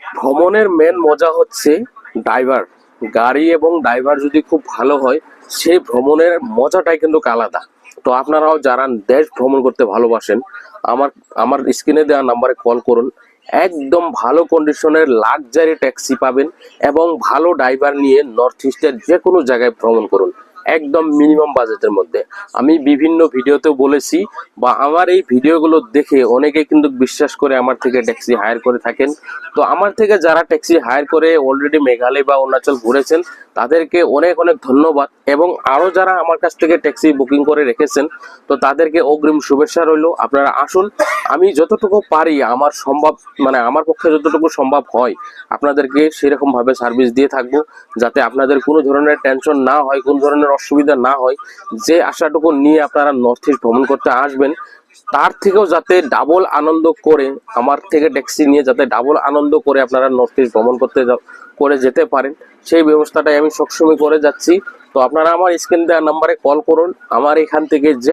ভ্রমণের মেন মজা হচ্ছে ড্রাইভার, গাড়ি এবং ড্রাইভার যদি খুব ভালো হয় সেই ভ্রমণের মজাটাই কিন্তু আলাদা। তো আপনারাও যারা দেশ ভ্রমণ করতে ভালোবাসেন, আমার আমার স্ক্রিনে দেওয়া নাম্বারে কল করুন। একদম ভালো কন্ডিশনের লাক্সারি ট্যাক্সি পাবেন এবং ভালো ড্রাইভার নিয়ে নর্থ ইস্টের যে কোনো জায়গায় ভ্রমণ করুন, একদম মিনিমাম বাজেটের মধ্যে। আমি বিভিন্ন ভিডিওতেও বলেছি, বা আমার এই ভিডিওগুলো দেখে অনেকে কিন্তু বিশ্বাস করে আমার থেকে ট্যাক্সি হায়ার করে থাকেন। তো আমার থেকে যারা ট্যাক্সি হায়ার করে অলরেডি মেঘালয় বা অরুণাচল ঘুরেছেন তাদেরকে অনেক অনেক ধন্যবাদ, এবং আরও যারা আমার কাছ থেকে ট্যাক্সি বুকিং করে রেখেছেন তো তাদেরকে অগ্রিম শুভেচ্ছা রইল। আপনারা আসুন, আমি যতটুকু পারি আমার সম্ভব, মানে আমার পক্ষে যতটুকু সম্ভব হয় আপনাদেরকে সেরকম ভাবে সার্ভিস দিয়ে থাকবো, যাতে আপনাদের কোনো ধরনের টেনশন না হয়, কোনো ধরনের অসুবিধা না হয়। যে আশাটুকু নিয়ে আপনারা নর্থ ইস্ট ভ্রমণ করতে আসবেন তার থেকেও যাতে ডাবল আনন্দ করে, আমার থেকে ট্যাক্সি নিয়ে যাতে ডাবল আনন্দ করে আপনারা নর্থ ইস্ট ভ্রমণ করে যেতে পারেন, সেই ব্যবস্থাটাই আমি সবসময় করে যাচ্ছি। তো আপনারা আমার স্ক্রিন দেওয়া নাম্বারে কল করুন। আমার এখান থেকে যে